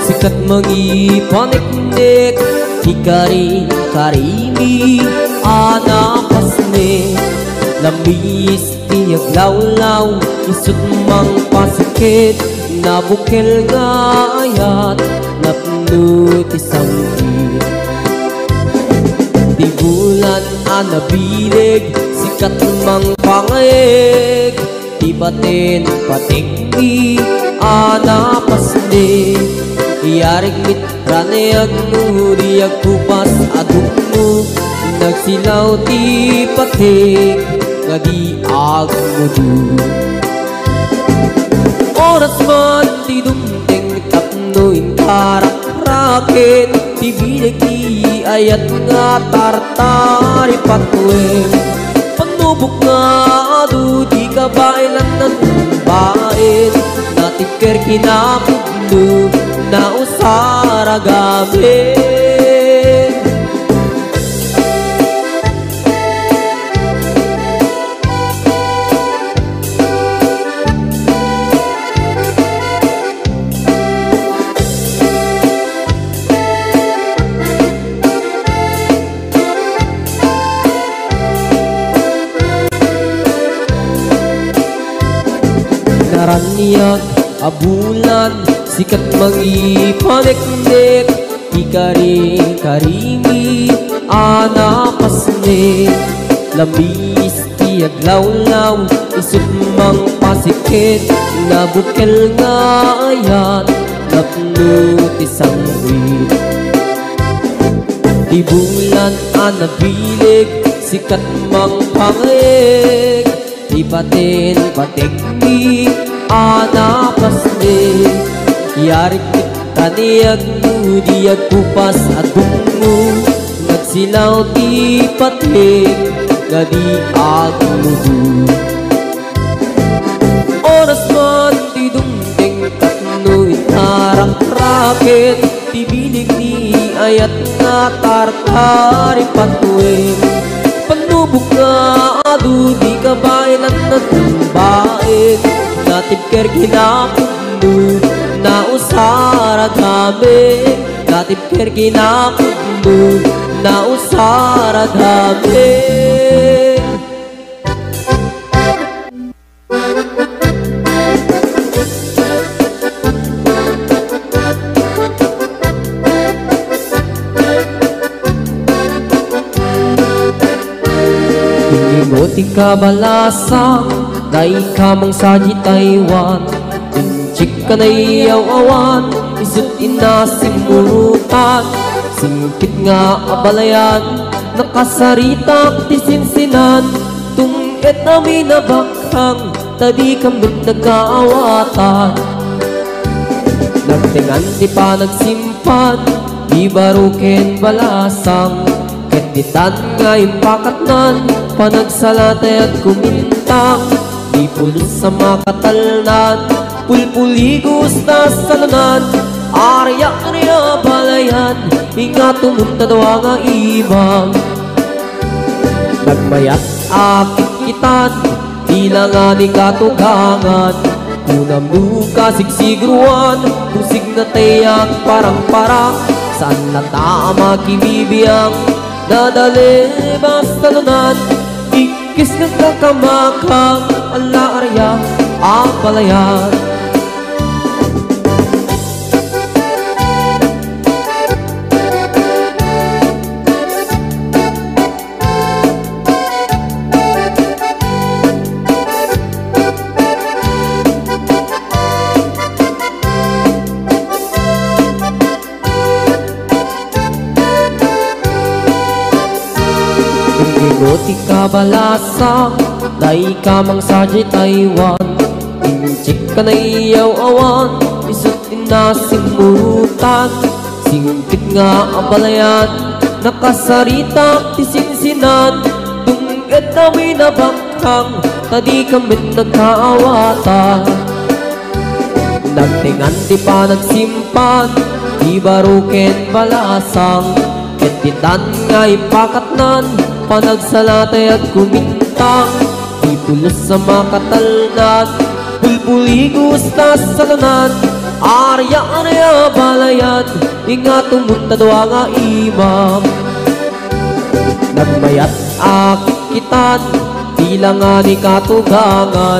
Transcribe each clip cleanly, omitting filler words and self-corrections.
sikat mangipaniknik, hikarin karimi anapasne, lamis tiyag lawlaw, isut mang pasakit, nabukil nga ayat, napno ti sanggit. Di bulan anabilig, sikat mang pangayeg, di batin patikti anapasne, iyarig mitranayag mo, diyag kupas aduk mo, nagsilaw ti patik, nga di agmudu. Oras man ti dumting tapnoin karak-rakin, ti binig ti ayat nga tartari patwem, panubok nga adu di kabailan ng bain, natikir kinapugno na usara gabi. Naraniyak abulan, sikat mangipaniknik, hikarin karimi anapasne, lamis tiyag lawlaw, isut mang pasikit, nabukil nga ayat, napno ti sanggit. Di bulan anabilig, sikat mang pangayeg, di batin patikti anapasne, yarik taniyag mo, diyag kupas adung mo, nagsilaw ti patik, nga di agmudu. Oras man ti dumting tapnoin karak-rakin, ti bilig ni ayat nga tartari patwem, panubok nga adu di kabailan na tumbain, natibker kinapugno na usara dami, natibker kinapugno na usara dami. Ingoti kabalasang, dai kamang saji Taiwan, inchik ka na iyaw-awan, isut inasimulutan, singkit nga abalayan, nakasaritak ti sinsinan, tungit namin na bakhang, tadi kambit nagkaawatan. Nagtingan di pa nagsimpan, di barukin balasang, ketitan nga impakatnan, panagsalatay at kumintang, di pulos sa makatalnan, pulpuligos na salanan, arya-arya balayan, inga tumunta daw nga ibang. Nagmayat akit kitan, tila nga ni katugangan, unang luka sigsigruan, tusig na tayak parang-parang, saan na tama kibibiyang, dadali basta lunan, ikis ng kakamakang, ala arya ang palayan. Ingoti kabalasa, dai kamang saji Taiwan, inchik ka na iyaw-awan, isut inasimulutan, singkit nga abalayan, nakasaritak ti sinsinan, tunggat namin na bakhang, tadi kambit nagkaawatan. Nagtingan di pa nagsimpan, di barukin balasang, ketitan nga ipakatnan, panagsalatay at kumintang, di pulos sa makatalnan, pulpuligos na salanan, arya balayan, ingat tumunta doa nga imam. Nagmayat akikitan, tila nga ni katugangan,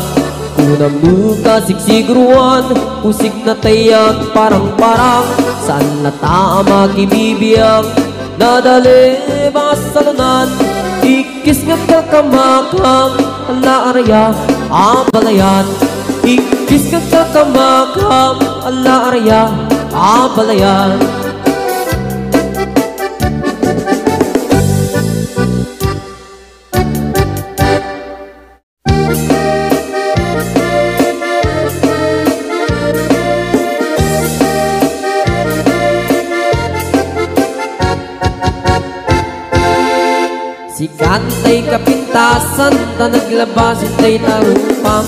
kunang muka sigsigruan, usig na tayag parang-parang, saan na tama kibibiyang, nadali ba salunan, ikis nga kakamakam, ala arya balayan, ikis nga kakamakam, ala arya balayan. Si kantay kapintasan, ta naglabasin tay tarupam,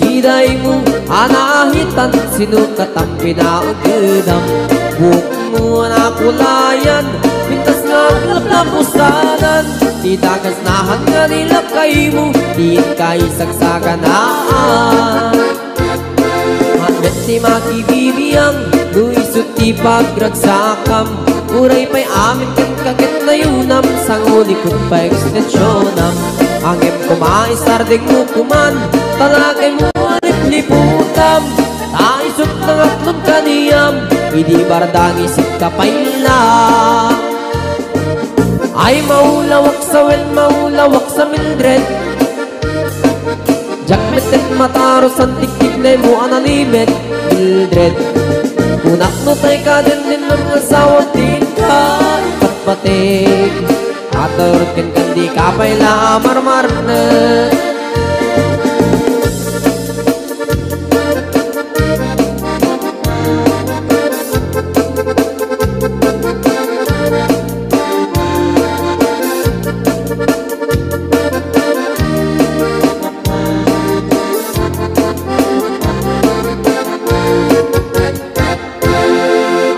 kiday mo anahitan, sinukat ang pinaugedam. Buhok mo nakulayan, pintas nga tapusanan, di dagas nahan nga nila kay mo, di kay sagsaganaan. Hanggat si makibibiyang, luisot ti pagragsakam, uray pa'y amin kan kaget na yunam, sang ulikot pa ekstensyonan. Angem kumais tarding mo kuman, talagay mo alit liputam, taisot ng atlong kaniyam, hindi bardang isip ka pailang. Ay maulawak sa wel, maulawak sa Mildred, jakmetet mataros ang tiktik na mo analimet Mildred. Kunak no tay ka din ng asawa din ka patpatig, aturot kan kandi ka paila marmar na.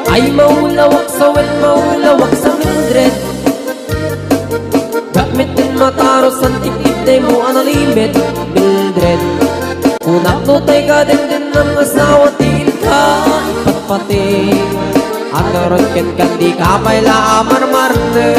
Ay maulawak sa wel, maulawak sa Mildred, gamitin mataros ang tiktik na mo analimit Mildred. Kunak no tay ka din ng asawa din ka ipatpating, aturot ken kandi ka paila marmarne.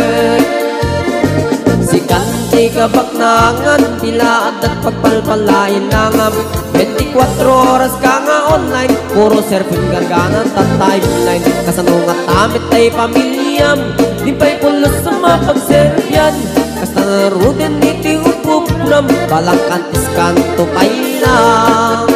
Si kanti ka baknangan, tila adat pagpalpalain nangam, 24 oras ka nga online, puro surfing garganan, tatay online, kasanungat tamit tay pamilyam, di pa'y pulos sa mapagseryan, kasta narudin iti upupram, balang kantis kanto pailang.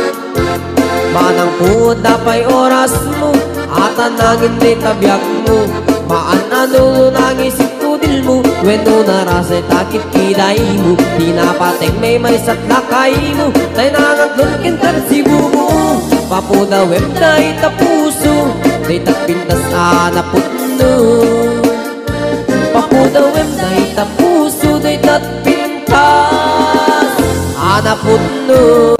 Manang puda pa'y oras mo, atanangin di tabyak mo, maanano nang isip tudil mo, weno narasay takit kiday mo, di napating may satlakay mo, tay nangaglon kintan si bumo, papuda web na itapuso, day tapintas anaputno. Papuda web na itapuso, day tapintas anaputno.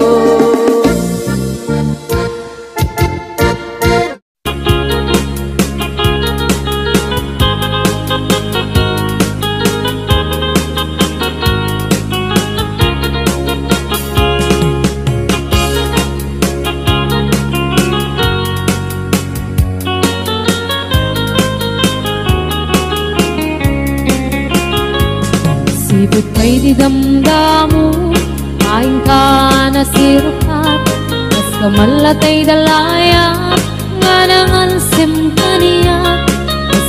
Sibot kay di damdamu, kain ka na sirukat, mas kamalatay dalaya, nga nangansim kaniya,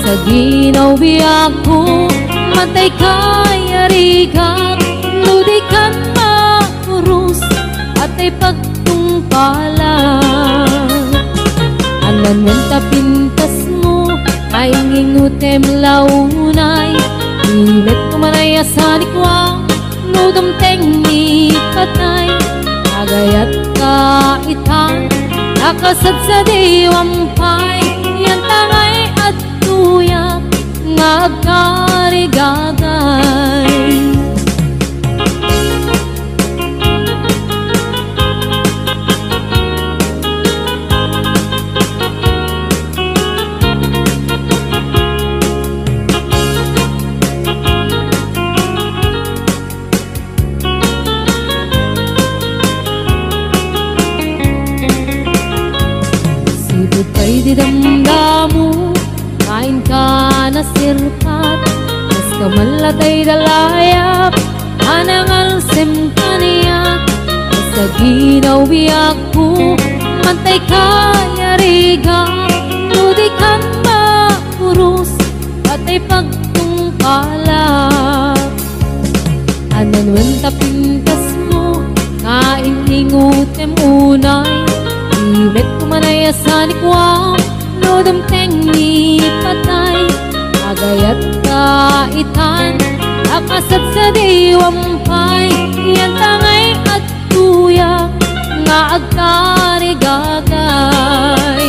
sa ginaw biyak ko, matay kay arigat, nudi kan maurus, at ay pagtungpalan. Anan wenta pintas mo, ay ngingutem launay, ilet kumanay asanikwa, nudam tengni katay, agayat ka itang, nakasad sa diwampay, yan tangay at tuyak, ngagkarigagay. damdamu kain ka na sirkat kas kamalatay dalayap anangal sem kaniyak sa ginawiyak ko mantay kaya riga ludi kan makurus patay pagtungkalak anan wenta pintas mo kain ingutem unay imet kumanay asanikwam lodam tengi patay agayat kaitan akasat sa diwampay yan tangay at tuyak nga agkarigagay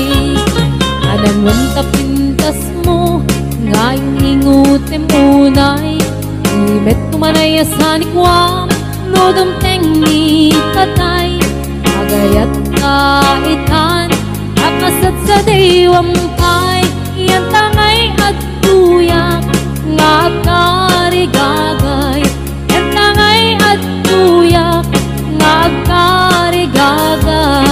anan wanta pintas mo nga ingutem unay imet kumanay asanikwam lodam tengi patay agayat kaitan akasat sa diwampay yan tangay at tuyak nga agkarigagay yan tangay at tuyak nga agkarigagay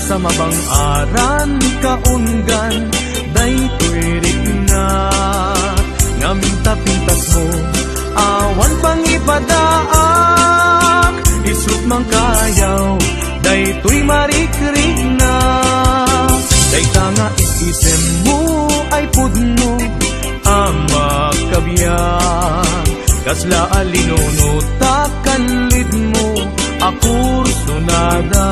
sa mabang aran kaungan daytoy na ngamin tapintas mo awan pang ipadaak isut mang kayaw daytoy marikrik na dayta nga isisem mo ay pudno ama kabiyan kasla alinono takanlid mo akur sunada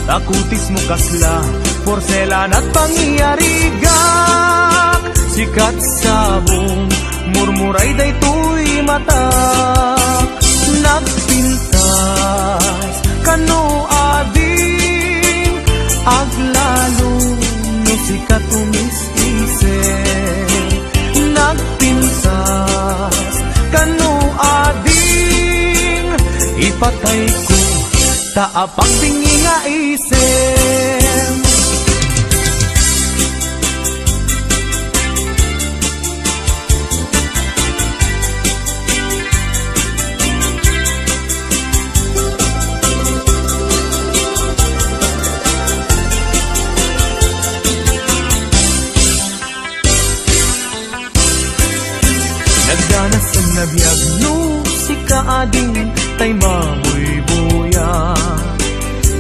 takutis mo kasla porselan at pangyarigak sikat sabong murmuray daytoy mata nagpintas kano ading aglalo no sikat umis-ise nagpintas kano ading ipatay ko taapang bingi nga isem nagdanas ang nabiyag no si kaading tay mamoy buya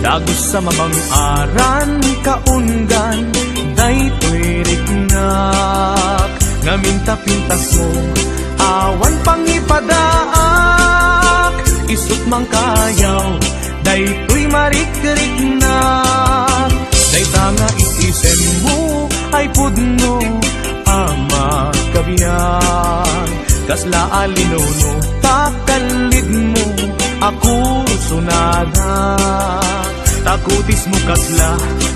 dagos sa mabang aran kaungan daytoy riknak ngamin tapintas mo awan pang ipadaak isut mang kayaw daytoy marikrik-nak dayta nga isisem mo ay pudno ama kabiyan kasla alinono takalid mo ako sunada takutis mo kasla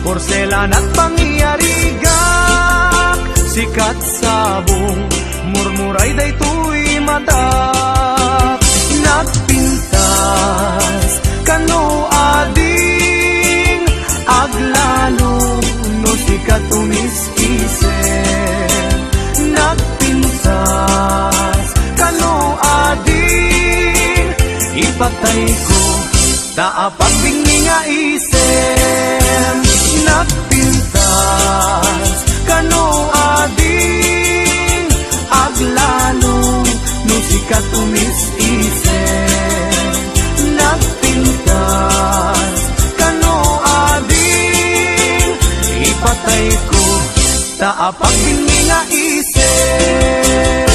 porselan at pangyarigak sikat sabong murmuray daytoy mata nagpintas kano ading aglalo no sikat umis-ise nagpintas kano ading ipatay ko taapag bingi nga isem nagpintas kano ading aglalo no sikat umis-ise nagpintas kano ading ipatay ko taapag bingi nga isem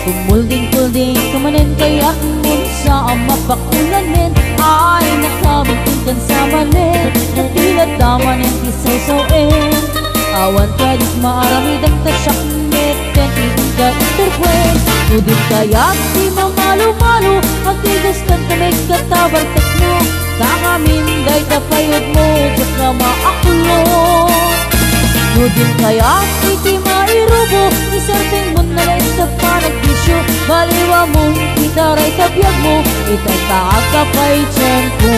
Kumulding-kulding kamanin kaya kung sa mapakulanin ay nakabigtigan sa manin at tilat daman ang kisawsawin. Awan ka di maaramid ang tasyak neten iiga iturpwen. Nudin kaya di mamalo-malo ang tigas kan kamay katabartak mo. Tangamin day tapayod mo dik na maakulong. Nudin kaya iti mairubo isarting mo na lang sa panagbisyo. Baliwa mong gitaray tabiyag mo itay taagkapay tiyempo.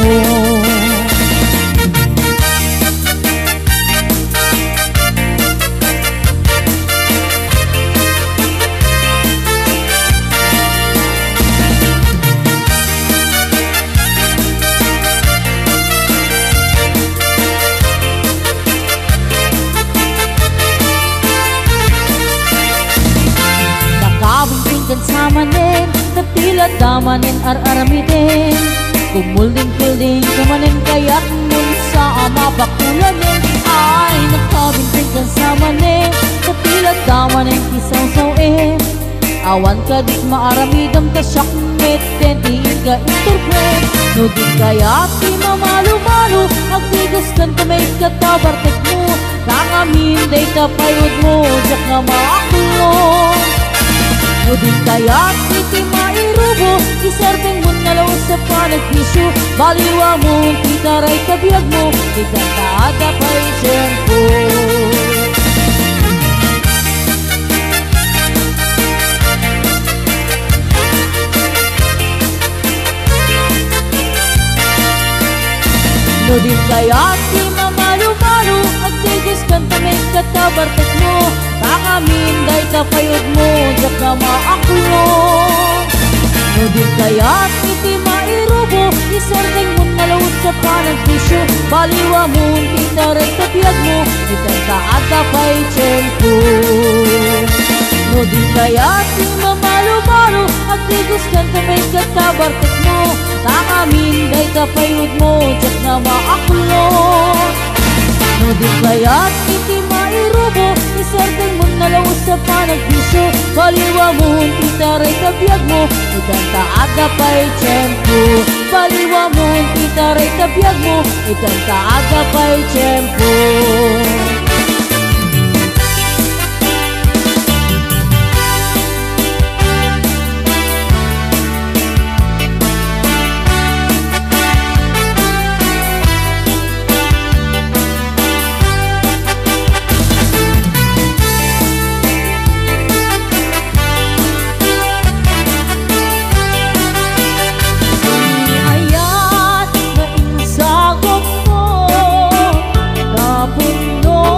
Kan samanin, natilat damanin ar-aramidin. Kumulding-kulding kamanin kaya't nun sa mapakulanin ay nakabintin kan samanin, natilat damanin kisawsawin. Awan ka dik maaramidam tasyak meten iiga iturpren. Nudin kaya't di mamalo-malo agtigas kan kamay katabartek mo. Tangamin day tapayod mo jak na maakulong. Nudin kaya't iti mairubo isarting mo na law sa panagbisyo. Baliwa mo titaray kabiyag mo itataada pa'y tiyempo. Nudin kaya't di mamalo-malo agtigis kan tamay katabartak mo. Tangamin day tapayod mo jak na maakulong. Nudin kaya't iti mairubo isarting mo na law sa panagbisyo. Baliwa mo titaray kabiyag mo itay taada pa'y tiyempo. Nudin kaya't di mamalo-malo agtigis kan tamay katabartak mo. Tangamin day tapayod mo jak na maakulong. Nudin kaya't iti mairubo isarting mo na law sa panagbisyo. Baliwa mo titaray kabiyag mo itang taada pa'y tiyempo. Baliwa mo titaray kabiyag mo itang taada pa'y tiyempo. Sagot mo na puno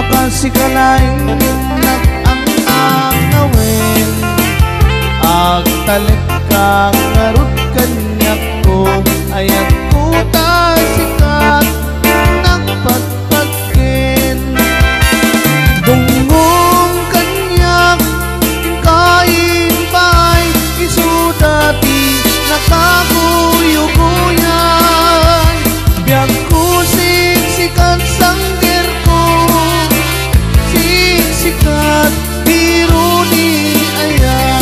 kasikalaing ang-angawin agtalit kang ngarut kanyak ko ayat ko tasikat nagpatpagkin bungong kanyak kain bay isudati nakakuyukuyan biag ko siksikan sangger ko siksikat biru ni ayah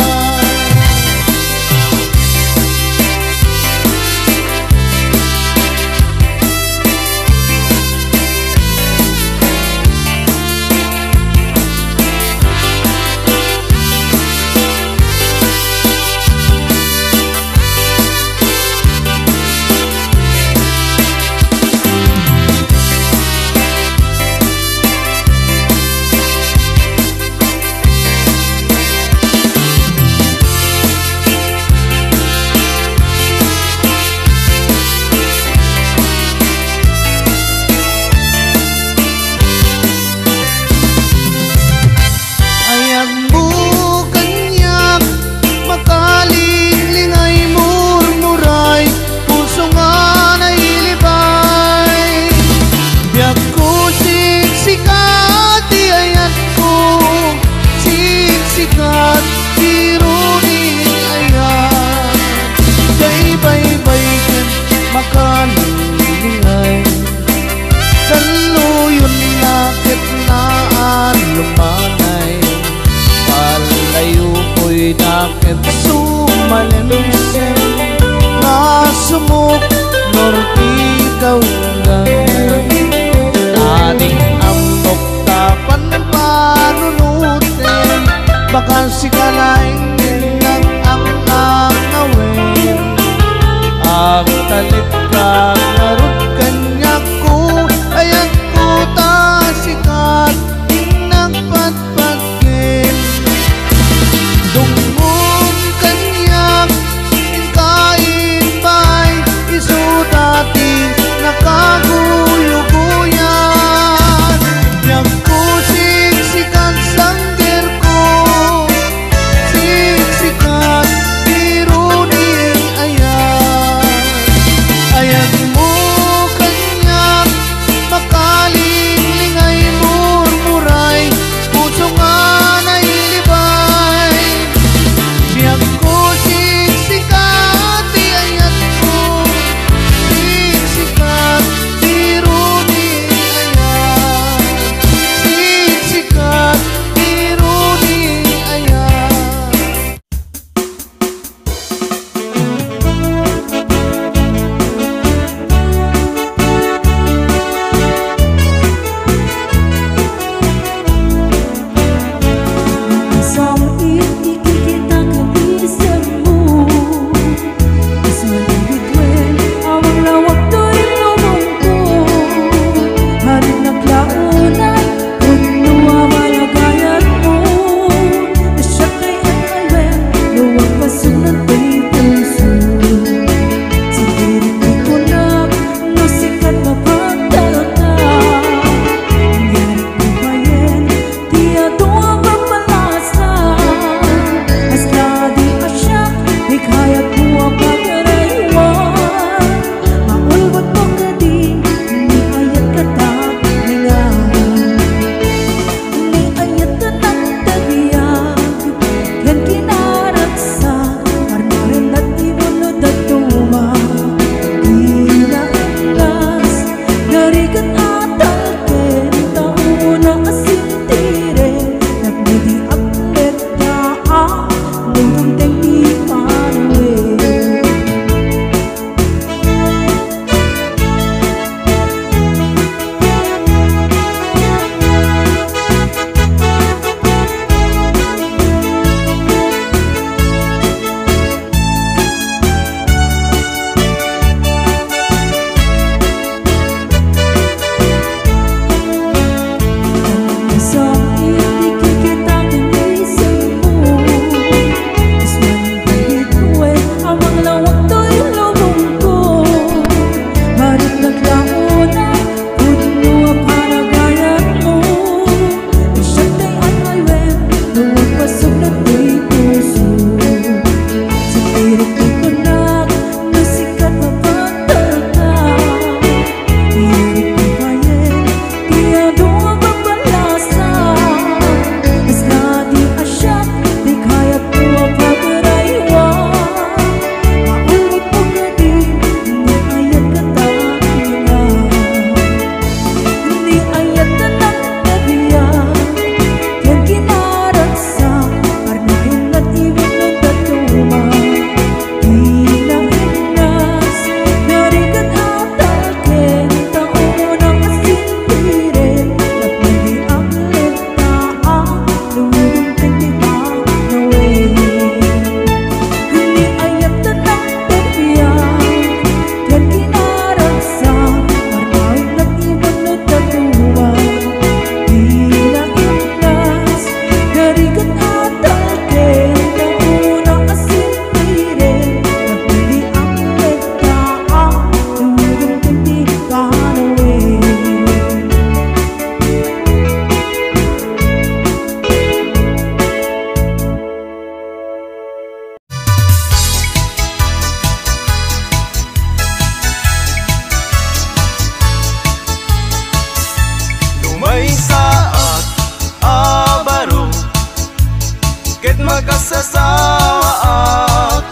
ket makasasawaak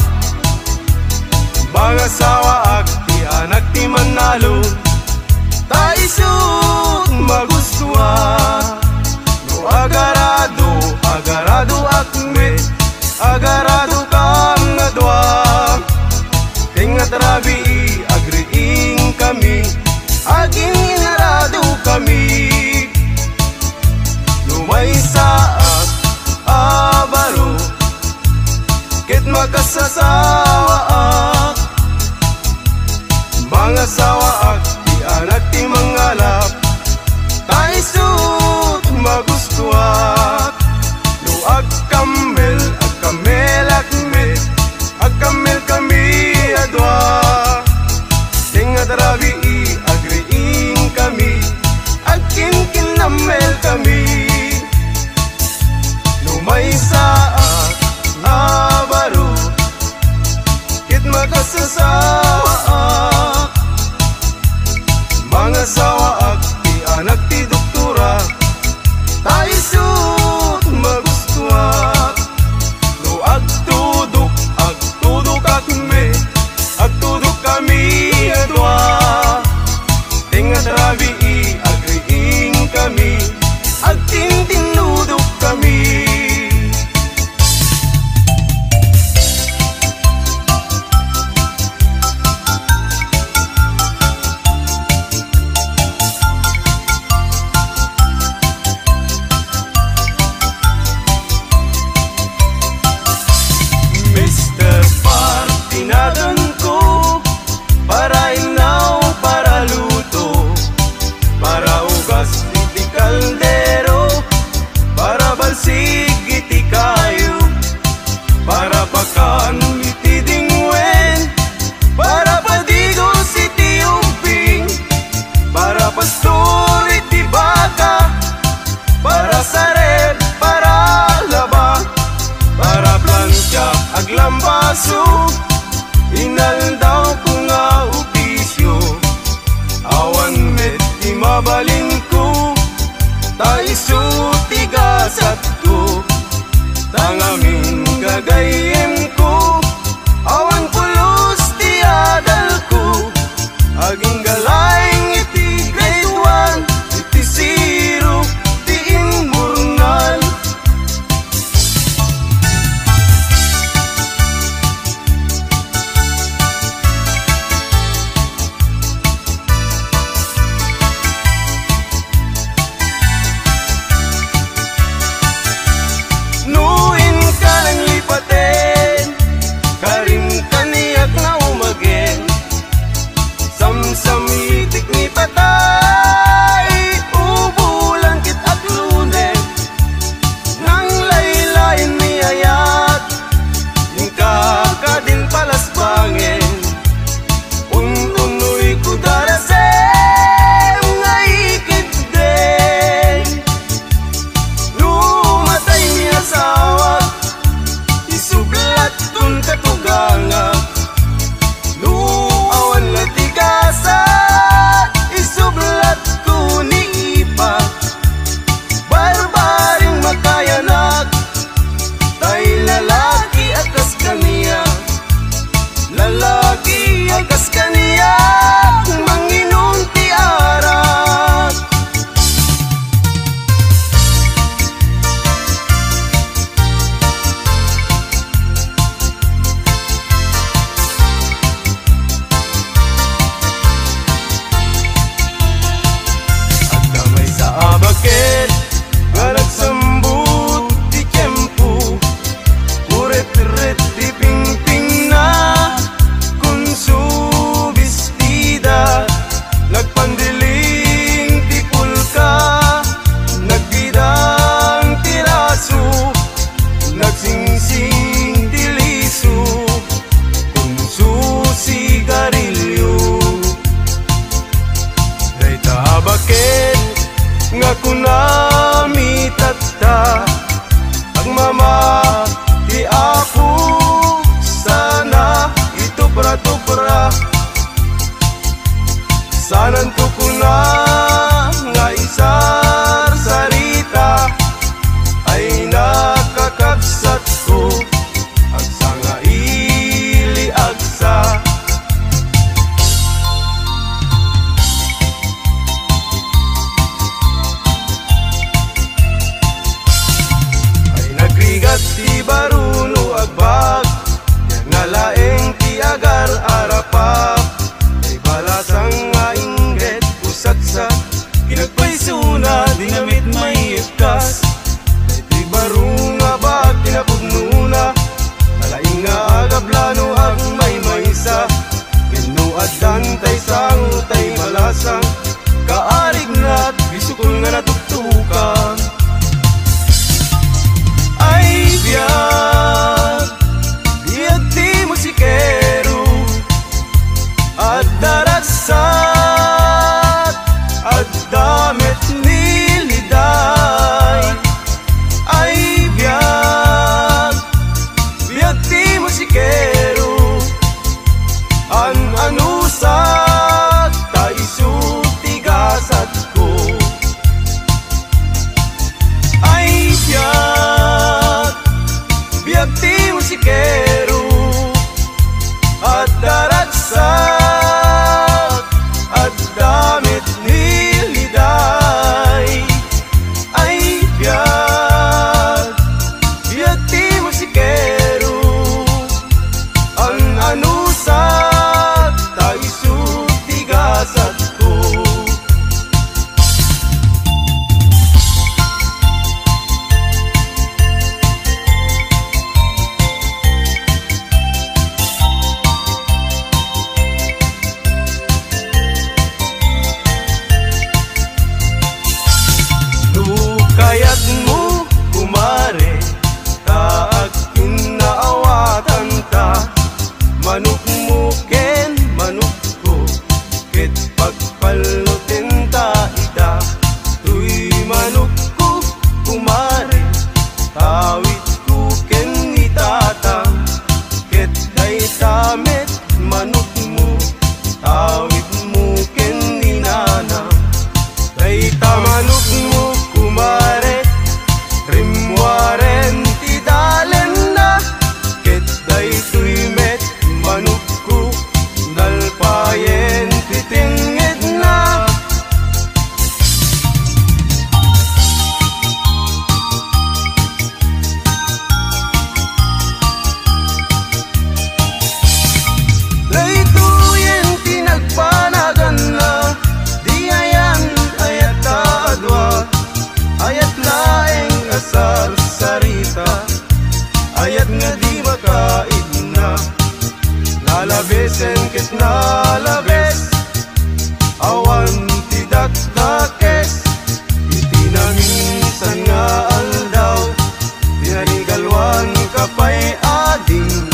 mga sawaak ti anak ti manalo ta isut maguswa no agarado akme agarado kam ngadwa tingat rabi agriing kami aging inarado kami lumay saak abaro ket makasasawaak mga sawaak ti anak ti mangalap ta isut magustuak no agkamel akme agkamel kami adwa tingat rabi agriing kami agkin kinamel kami lumay saak abaro ket makasasawaak mga sawaak ti anak ti doktora ta isut magustuak no agtudok kami adwa tingat rabi agriing kami agtintinudok kami. Mr. Partinadan ko para inaw, para luto, para ugas iti kaldero, para balsig iti kayo, para pakan iti dingwen, para padigos iti umping, para pastor iti baka, para saret, para laba, para plancha aglambaso, inaldaw ko nga opisyo, awan met di mabalin ko, ta isu tigasat ko, tangamin gagayem ko, awan pulos ti adal ko, aging galayng iti grade 1, iti 0, ti immurnal. Nuin ka ng lipate suna, dinamit may ikas. Ito'y barong nga ba kinapugmuna, malaing nga agablano ag may maysa. Ginuad dantay sang utay malasang, kaarig na't bisukol nga natugtukan. Ay biyag, biyag di musikero, at daragsat, at damit niliday. Ay biyag, biyag di musikero, an anusat, taisu tigasat ko. Ay biyag, biyag di musikero, at daragsat, at damit niliday. Ay biyag, biyag di musikero, ang anusat, taisu tigasat ko. Lukayat mo kumare, taag kinaawatan ta. Manok mo ken manok ko, ket pagpalutin ta ida. Tuy manok ko kumare, tawid ko ken itatang. Ket day tamet manok mo, tawid mo ken inanang. Day tamanok mo kumare, rimwaren ti dalen na. Ket day tuy met manok ko, nalpayen ti tingid na. Day tuyen ti nagpanagan na, di ayan ayat adwa, ayat laeng asar sarita, ayat nga di makaid na. Lalabesen ket nalabes, awan ti dakdakes. Iti na minsan nga aldaw, tinanigalwan kapay ading.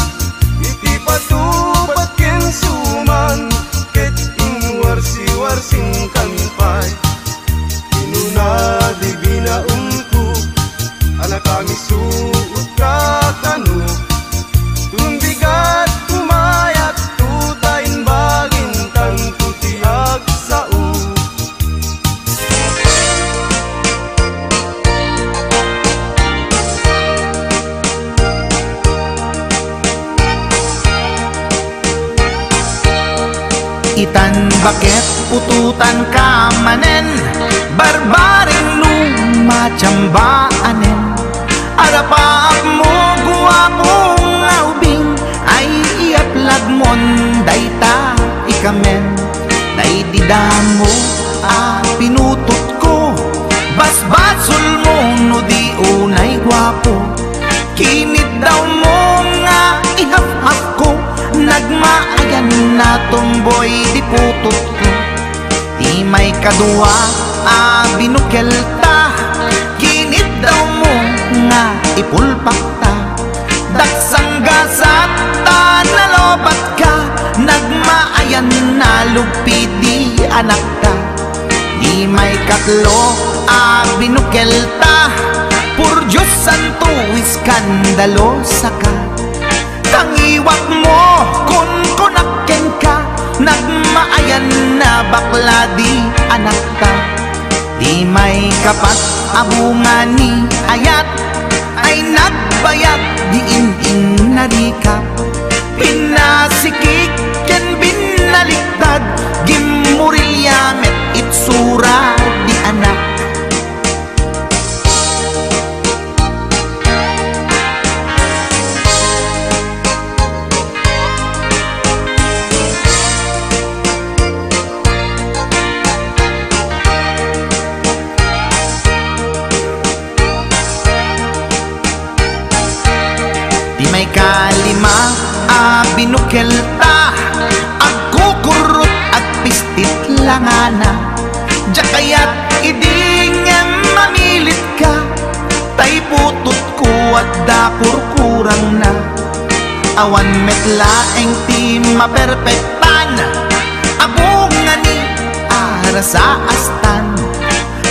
Iti patupat ken suman, ket inwarsi-warsing kanpay. Inuna di binaumku, anak kami suot kakanu. Tumbigat kumayat tutayin bagin tanto tiag sao. Itan bakit ututan ka manen, barbaring lumachambaanen. Arapaap mo guwapong aubing, ay iaplag mon dayta ikamen. Day didamo pinutot ko, basbasul mo no di unay guwapo. Kinit daw mo nga ihap-hap ko, nagmaayan na tomboy di putot ko. Di may kadua binukelta, kinit daw mo nga ipulpak ta. Daksang gasat ta nalobat ka, nagmaayan na lugpi di anak ta. Di may katlo binukelta, pur Diyos santo iskandalo saka. Tangiwak mo kun kunakken ka, nagmaayan na bakla di anak ta. Di may kapat abungani ayat, ay nagbayag di in-narikap. Pinasikik ken binaliktad, gimurilyamet itsura di anak. binukelta agkukurot ag pistit langana. Diya kaya't idingem mamilit ka, tay putot ko at dakurkurang na. Awan metlaeng ti maperpektan, abungan ni ara sa astan.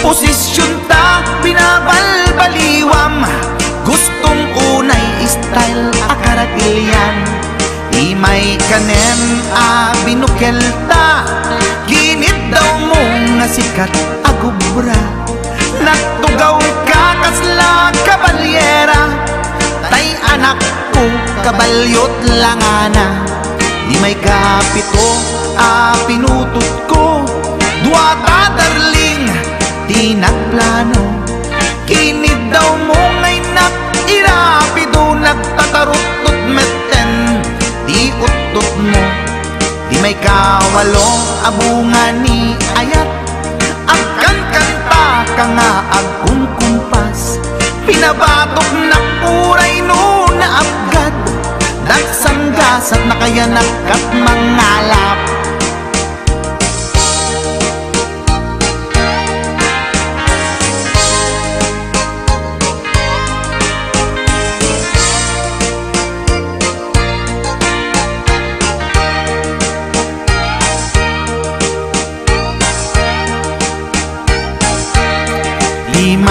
Posisyon ta binabalbaliwam, gustong unay style akaratilyan. Imay kanem a binukelta, ginit daw mo nga sikat agubra. Nagtugaw ka kasla kabalyera, tay anak ko kabalyot langana. Imay kapito a pinutot ko, duwata darling di nagplano. Kinid daw mo ngay irapido, nagtatarot-tot meten di utot mo. Di may kawalong abungan ni ayat, agkan kanta ka nga agkumkumpas. Pinabatok na puray no na abgad, dagsanggasat na kaya nakat mangalap.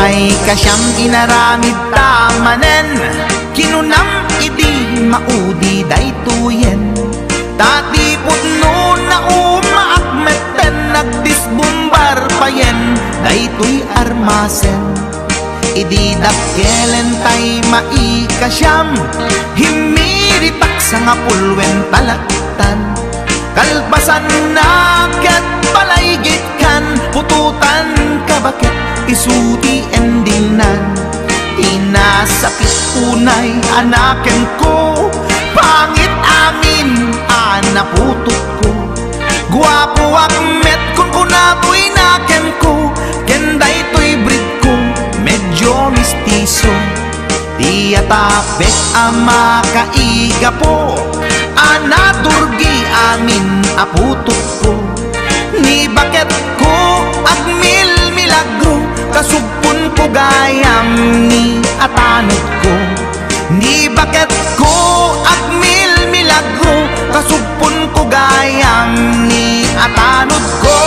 May kasyang inaramid tamanen, kinunam idi maudi daytoyen. Tati putno na umaakmeten, nagdisbumbar payen daytoy armasen. Idi dakelen tay maikasyam, himiritak sa nga pulwen talaktan. Kalpasan na ket palaygit kan, pututan kabakit isuti endingnan. Inasapit unay anaken ko, pangit amin anaputot ko. Guwapo akmet kung kunapoy naken ko, kenday to'y breed ko medyo mistiso. Di atapet ama kaiga po, anaturgi amin aputot ko. Ni bakit ko agmil milagro, kasugpon ko gayam ni atanot ko. Ni bakit ko agmil milagro, kasugpon ko gayam ni atanot ko.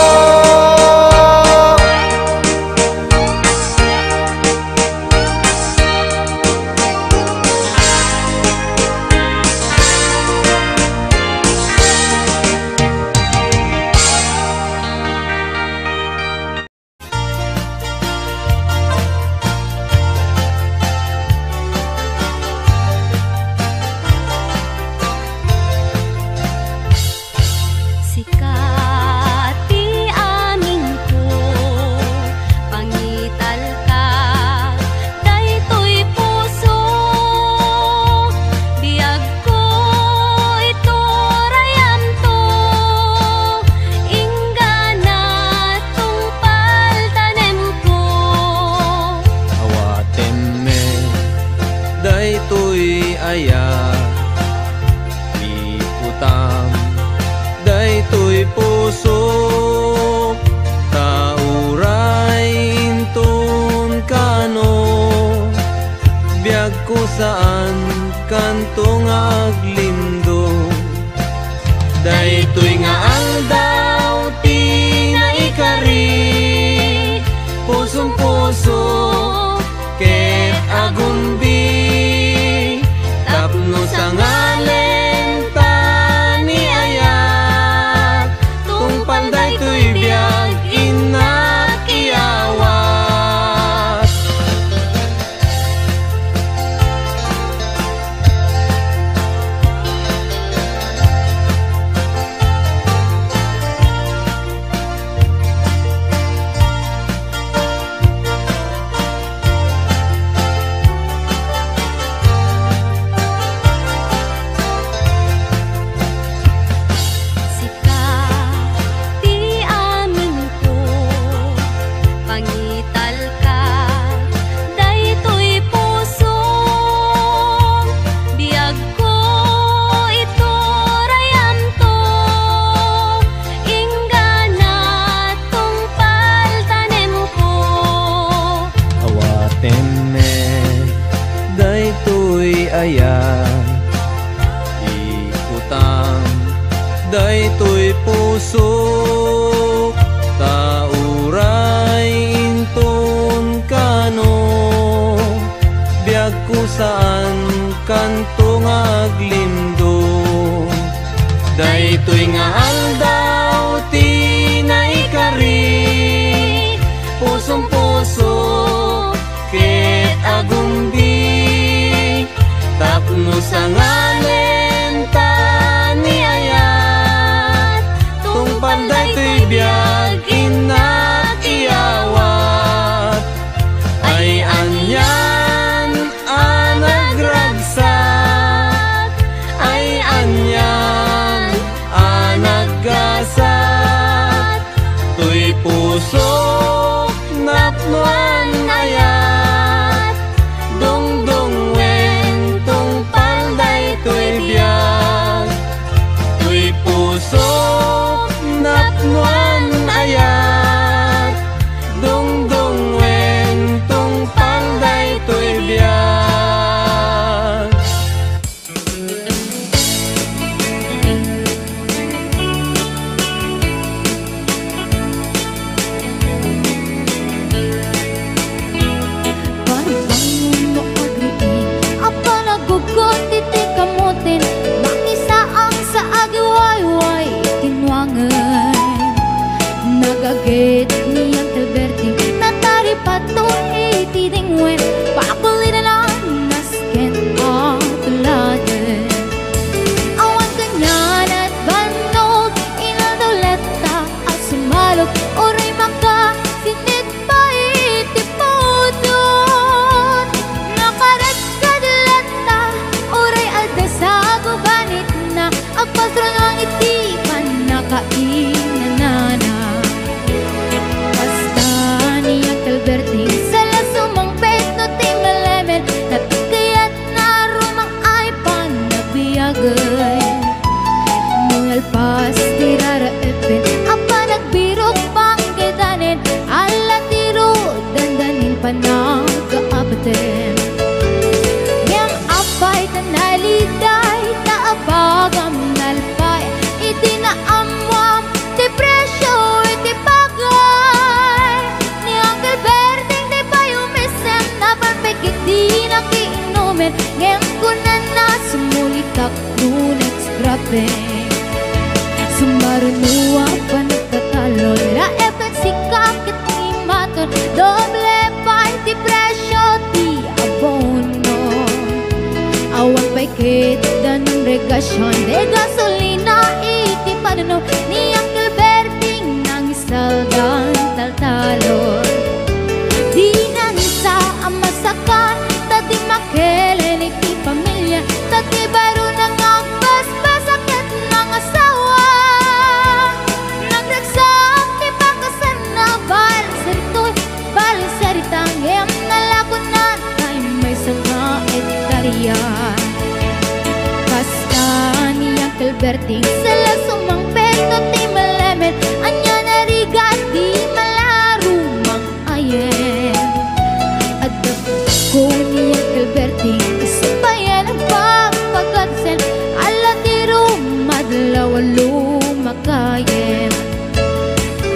Saan kantong aglindo, daytoy nga ang daw ti na ikari, pusong puso ket agumbi, tapno sa ngalen ta ni ayat, tungpal daytoy biag inak iyawa. tenne daytoy aya ikutang daytoy puso tauray inton kano biag kusaan kantong aglindo daytoy nga aldaw tinay kari pusong puso ket agumbi tapno sa ngalen ni ayat tungpal daytoy biag inak iyawat ay anyan anagragsak ay anyan anaggasat tuy puso napnuan ayat dongdong wen tungpal daytoy biag tuy puso napnuan ayat dongdong wen tungpal daytoy biag Nagagit niyang Alberti natari patong itidingwen pakulina lang nasken atuladen awan kanyan at banog inadoleta at sumalog oray maka sinit pa itipudon nakarat kadilata oray aldasago banit na agpastro ng itipan nakainanana Alberti sala sumang peto ting malamen natikayat na rumang ay panagbiagay mungalpas tirara epen apa nagbirok pangkedanen ala tiro dandanin panagkaabaten yang apay tanaliday taabagam nalpay itinaamwam depresyo itipagay di nakiinumin ngayon ko na sumulitak ngunit scrapping sumarunuwa pa nagtatalon laepet si kakit ni maton doble pa depresyo di abono awan pa'y kita ng regasyon de gasolina iti panuno ni Uncle Berting nang isaldan taltalon di nanisa ang masakan tadi makelen iti pamilya tadi baru nang basbasakit ng asawa nagregsak ti pakasan na balisaritang em nalakunan ay may sanga etarian basta ni Uncle Berting sala sumang peto ti malamen anya narigat di malarumang ayen ko ni Uncle Berting isabayan ang pagpagkansen ala tiro madlaw lumakayen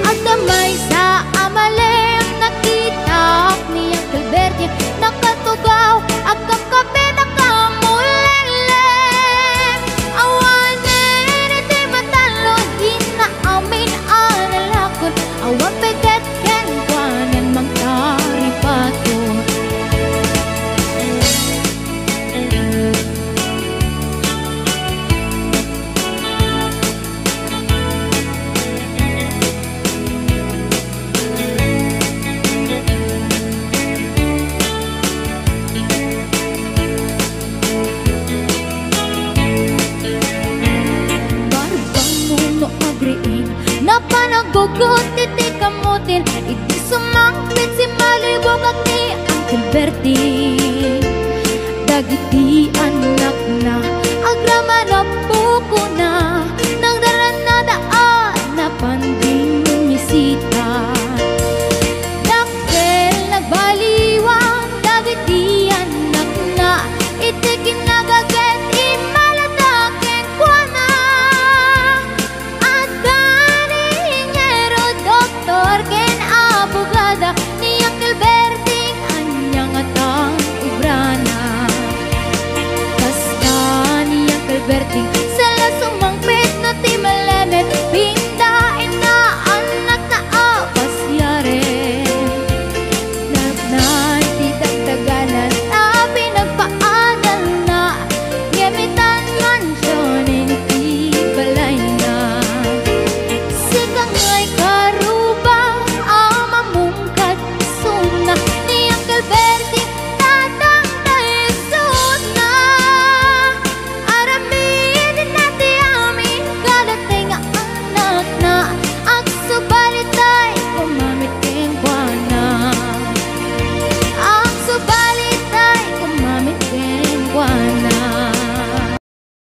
at damay sa amalem nakita ni Uncle Berting nakatugaw at kakape nakamulelem awanin iti matalon di na amin analakon awan peget ken kwanen mangtaripaton Napanagugot iti kamutin iti sumangpit si malibog at ni Uncle Berting dagiti